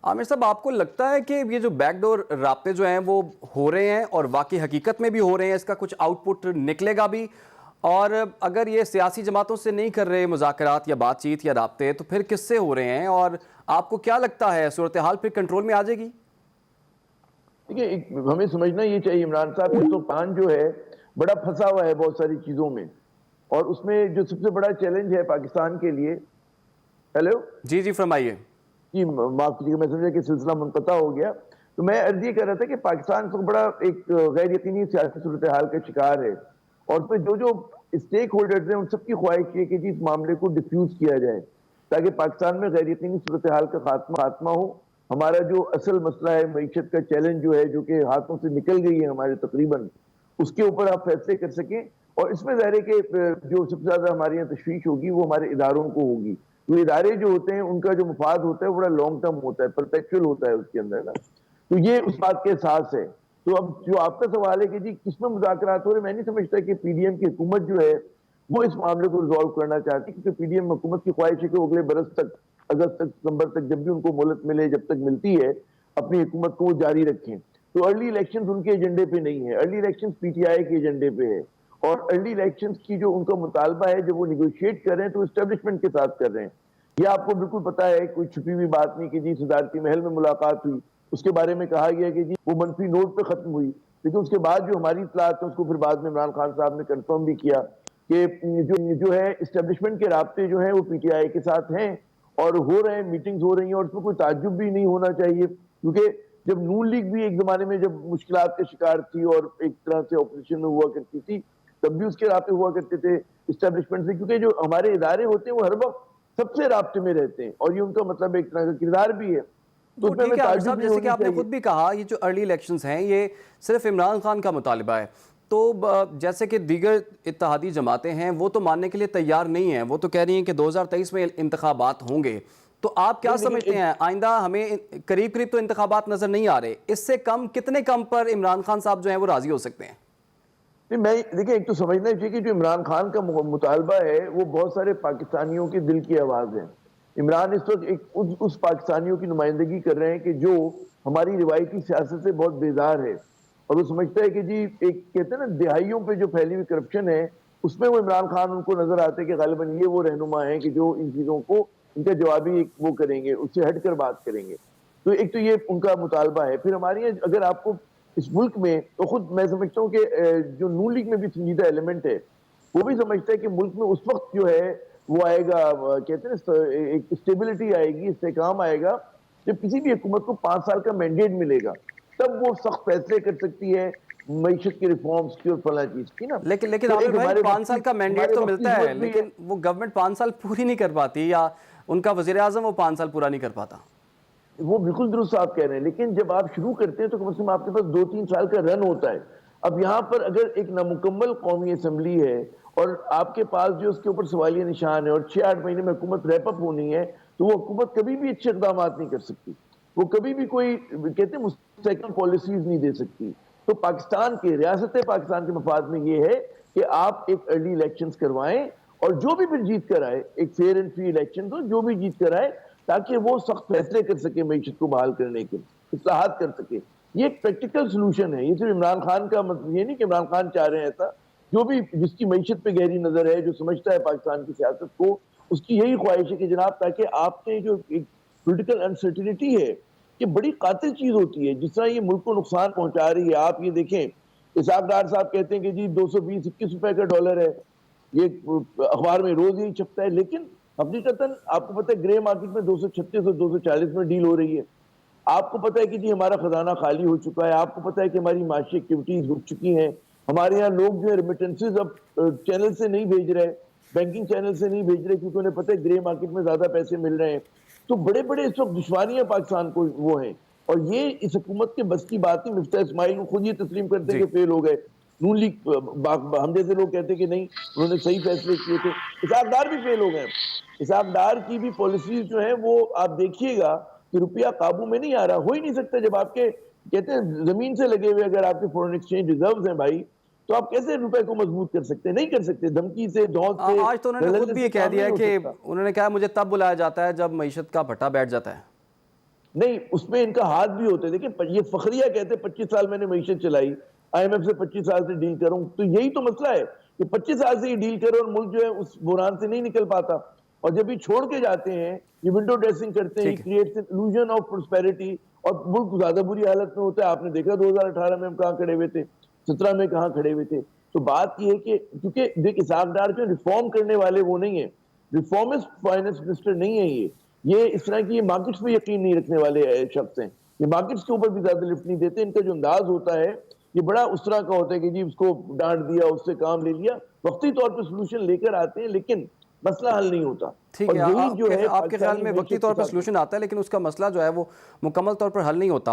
عامر صاحب، آپ کو لگتا ہے کہ یہ جو بیک ڈور رابطے جو ہیں وہ ہو رہے ہیں اور واقعی حقیقت میں بھی ہو رہے ہیں، اس کا کچھ آؤٹ پٹ نکلے گا بھی؟ اور اگر یہ سیاسی جماعتوں سے نہیں کر رہے مذاکرات یا بات چیت یا رابطے، تو پھر کس سے ہو رہے ہیں؟ اور آپ کو کیا لگتا ہے صورتحال پھر کنٹرول میں آ جائے گی؟ دیکھیے، ہمیں سمجھنا یہ چاہیے عمران صاحب کہ پاکستان جو ہے بڑا پھنسا ہوا ہے بہت ساری چیزوں میں، اور اس میں جو سب سے بڑا چیلنج ہے پاکستان کے لیے. ہیلو جی جی فرمائیے. جی معاف کیجیے، میں سمجھا کہ سلسلہ منقطع ہو گیا. تو میں عرض یہ کر رہا تھا کہ پاکستان کو بڑا ایک غیر یقینی سیاسی صورتحال کا شکار ہے، اور اس میں جو اسٹیک ہولڈرز ہیں ان سب کی خواہش یہ کہ جی اس معاملے کو ڈیفیوز کیا جائے تاکہ پاکستان میں غیر یقینی صورتحال کا خاتمہ ہو. ہمارا جو اصل مسئلہ ہے معیشت کا چیلنج جو ہے، جو کہ ہاتھوں سے نکل گئی ہے ہمارے تقریباً، اس کے اوپر آپ فیصلے کر سکیں. اور اس میں ظاہر ہے کہ جو سب سے زیادہ ہمارے یہاں تشویش ہوگی وہ ہمارے اداروں کو ہوگی. تو ادارے جو ہوتے ہیں ان کا جو مفاد ہوتا ہے وہ بڑا لانگ ٹرم ہوتا ہے، پرپیکچول ہوتا ہے اس کے اندر نا. تو یہ اس بات کے احساس ہے. تو اب جو آپ کا سوال ہے کہ جی کس میں مذاکرات ہو رہے ہیں، میں نہیں سمجھتا کہ پی ڈی ایم کی حکومت جو ہے وہ اس معاملے کو ریزالو کرنا چاہتی، کیونکہ پی ڈی ایم حکومت کی خواہش ہے کہ وہ اگلے برس تک، اگست تک، ستمبر تک، جب بھی ان کو مہلت ملے، جب تک ملتی ہے، اپنی حکومت کو وہ جاری رکھیں. تو ارلی الیکشنز ان کے ایجنڈے پہ نہیں ہے، early elections P T I کے ایجنڈے پہ ہے. اور ارلی الیکشنز کی جو ان کا مطالبہ ہے جب وہ نیگوشیٹ کر رہے ہیں تو اسٹیبلشمنٹ کے ساتھ کر رہے ہیں. یہ آپ کو بالکل پتا ہے، کوئی چھپی ہوئی بات نہیں کہ جی صدارتی محل میں ملاقات ہوئی، اس کے بارے میں کہا گیا کہ جی وہ منفی نوٹ پہ ختم ہوئی. لیکن اس کے بعد جو ہماری اطلاعات ہیں اس کو پھر بعد میں عمران خان صاحب نے کنفرم بھی کیا کہ جو ہے اسٹیبلشمنٹ کے رابطے جو ہیں وہ پی ٹی آئی کے ساتھ ہیں اور ہو رہے ہیں، میٹنگز ہو رہی ہیں. اور اس میں کوئی تعجب بھی نہیں ہونا چاہیے، کیونکہ جب نون لیگ بھی ایک زمانے میں جب مشکلات کا شکار تھی اور ایک طرح سے اپوزیشن میں ہوا کرتی تھی، تب بھی اس کے رابطے ہوا کرتے تھے اسٹیبلشمنٹ سے، کیونکہ جو ہمارے ادارے ہوتے ہیں وہ ہر وقت سب سے رابطے میں رہتے ہیں، اور یہ ان کا مطلب ایک طرح کا کردار بھی ہے. تو وہ اس میں ٹھیک ہمیں ہے عامر تعجب صاحب، نہیں جیسے کہ ہونی آپ نے چاہیے. خود بھی کہا یہ جو ارلی الیکشنز ہیں یہ صرف عمران خان کا مطالبہ ہے، تو جیسے کہ دیگر اتحادی جماعتیں ہیں وہ تو ماننے کے لیے تیار نہیں ہیں، وہ تو کہہ رہی ہیں کہ 2023 میں انتخابات ہوں گے. تو آپ کیا سمجھتے ہیں آئندہ ہمیں قریب تو انتخابات نظر نہیں آ رہے، اس سے کم کتنے کم پر عمران خان صاحب جو ہیں وہ راضی ہو سکتے ہیں؟ دیکھیں، ایک تو سمجھنا چاہیے کہ جو عمران خان کا مطالبہ ہے وہ بہت سارے پاکستانیوں کے دل کی آواز ہے. عمران اس وقت اس پاکستانیوں کی نمائندگی کر رہے ہیں کہ جو ہماری روایتی سیاست سے بہت بیزار ہے، اور وہ سمجھتا ہے کہ جی ایک کہتے ہیں نا دہائیوں پہ جو پھیلی ہوئی کرپشن ہے اس میں وہ عمران خان ان کو نظر آتے ہیں کہ غالباً یہ وہ رہنما ہیں کہ جو ان چیزوں کو ان کا جوابی وہ کریں گے، اس سے ہٹ کر بات کریں گے. تو ایک تو یہ ان کا مطالبہ ہے. پھر ہمارے یہاں اگر آپ کو اس ملک میں، تو خود میں سمجھتا ہوں کہ جو نون لیگ میں بھی سنجیدہ ایلیمنٹ ہے وہ بھی سمجھتا ہے کہ ملک میں اس وقت جو ہے وہ آئے گا، کہتے ہیں ایک اسٹیبلٹی آئے گی، استحکام آئے گا جب کسی بھی حکومت کو 5 سال کا مینڈیٹ ملے گا، تب وہ سخت فیصلے کر سکتی ہے معیشت کے ریفارمز کی اور فلاں چیز کی نا. لیکن تو عامر ایک بھائی ہمارے 5 وقتی سال کا مینڈیٹ تو ملتا ہے، ضرورت بھی ہے. لیکن وہ گورنمنٹ 5 سال پوری نہیں کر پاتی، یا ان کا وزیر اعظم وہ 5 سال پورا نہیں کر پاتا. وہ بالکل درست آپ کہہ رہے ہیں، لیکن جب آپ شروع کرتے ہیں تو کم از کم آپ کے پاس 2-3 سال کا رن ہوتا ہے. اب یہاں پر اگر ایک نامکمل قومی اسمبلی ہے اور آپ کے پاس جو اس کے اوپر سوالیہ نشان ہے اور 6-8 مہینے میں حکومت ریپ اپ ہونی ہے، تو وہ حکومت کبھی بھی اچھے اقدامات نہیں کر سکتی، وہ کبھی بھی کوئی کہتے ہیں مستحکم پالیسیز نہیں دے سکتی. تو پاکستان کے ریاست پاکستان کے مفاد میں یہ ہے کہ آپ ایک ارلی الیکشنز کروائیں، اور جو بھی پھر جیت کر آئے، ایک فیئر اینڈ فری الیکشن ہو، جو بھی جیت کر آئے تاکہ وہ سخت فیصلے کر سکے معیشت کو بحال کرنے کے، اصلاحات کر سکے. یہ ایک پریکٹیکل سلوشن ہے. یہ صرف عمران خان کا مطلب یہ نہیں کہ عمران خان چاہ رہے ہیں ایسا. جو بھی جس کی معیشت پہ گہری نظر ہے، جو سمجھتا ہے پاکستان کی سیاست کو، اس کی یہی خواہش ہے کہ جناب تاکہ آپ نے جو ایک پولیٹیکل انسرٹینٹی ہے کہ بڑی قاتل چیز ہوتی ہے، جس طرح یہ ملک کو نقصان پہنچا رہی ہے. آپ یہ دیکھیں، اسحاق ڈار صاحب کہتے ہیں کہ جی 220-21 روپے کا ڈالر ہے، یہ اخبار میں روز ہی چھپتا ہے، لیکن حقیقتاً آپ کو پتہ ہے گرے مارکیٹ میں 236 اور 240 میں ڈیل ہو رہی ہے. آپ کو پتہ ہے کہ جی ہمارا خزانہ خالی ہو چکا ہے. آپ کو پتہ ہے کہ ہماری معاشی ایکٹیویٹیز رک چکی ہیں. ہمارے یہاں لوگ جو ہے ریمیٹنسز اب چینل سے نہیں بھیج رہے، بینکنگ چینل سے نہیں بھیج رہے، کیونکہ انہیں پتہ ہے گرے مارکیٹ میں زیادہ پیسے مل رہے ہیں. تو بڑے بڑے اس وقت دشواریاں پاکستان کو وہ ہیں، اور یہ اس حکومت کے بس کی بات نہیں. مفتاح اسماعیل خود یہ تسلیم کرتے ہیں جی کہ فیل ہو گئے. نون لیگ ہم جیسے لوگ کہتے ہیں کہ نہیں انہوں نے صحیح فیصلے کیے تھے. اسحاق ڈار بھی فیل ہو گئے. اسحاق ڈار کی بھی پالیسیز جو ہیں وہ آپ دیکھیے گا کہ روپیہ قابو میں نہیں آ رہا. ہو ہی نہیں سکتا جب آپ کے کہتے ہیں زمین سے لگے ہوئے اگر آپ کے فورن ایکسچینج ریزروز ہیں بھائی، تو آپ کیسے روپے کو مضبوط کر سکتے ہیں؟ نہیں کر سکتے. دھمکی سے، دھونس سے، آج تو انہوں نے خود دھڑلے بھی سے یہ کہہ کام دیا نہیں ہے ہو کہ سکتا. انہوں نے کہا مجھے تب بلایا جاتا ہے جب معیشت کا بھٹا بیٹھ جاتا ہے. نہیں اس میں ان کا ہاتھ بھی ہوتا ہے. دیکھیں یہ فخریہ کہتے ہیں 25 سال میں نے معیشت چلائی, IMF سے 25 سال سے ڈیل کروں, تو یہی تو مسئلہ ہے کہ 25 سال سے یہ ڈیل کرو اور ملک جو ہے اس بحران سے نہیں نکل پاتا, اور جب یہ چھوڑ کے جاتے ہیں, یہ ونڈو ڈریسنگ کرتے ہیں, یہ creates an illusion of prosperity, اور ملک زیادہ بری حالت میں ہوتا ہے. آپ نے دیکھا 2018 میں ہم کہاں کھڑے ہوئے تھے, 17 میں کہاں کھڑے ہوئے تھے. تو بات یہ ہے کہ کیونکہ دیکھ اسحاق ڈار جو ریفارم کرنے والے وہ نہیں ہیں, ریفارمسٹ فائنانس منسٹر نہیں ہے یہ اس طرح کی یہ مارکیٹس پہ یقین نہیں رکھنے والے شخص ہیں, یہ مارکیٹس کے اوپر بھی زیادہ لفٹ نہیں دیتے. ان کا جو انداز ہوتا ہے یہ بڑا اس طرح کا ہوتا ہے کہ جی اس کو ڈانٹ دیا, اس سے کام لے لیا, وقتی طور پہ سلوشن لے کر آتے ہیں لیکن مسئلہ حل نہیں ہوتا. ٹھیک ہے, اور یہی جو ہے آپ کے خیال میں وقتی طور پر سلوشن آتا ہے لیکن اس کا مسئلہ جو ہے وہ مکمل طور پر حل نہیں ہوتا.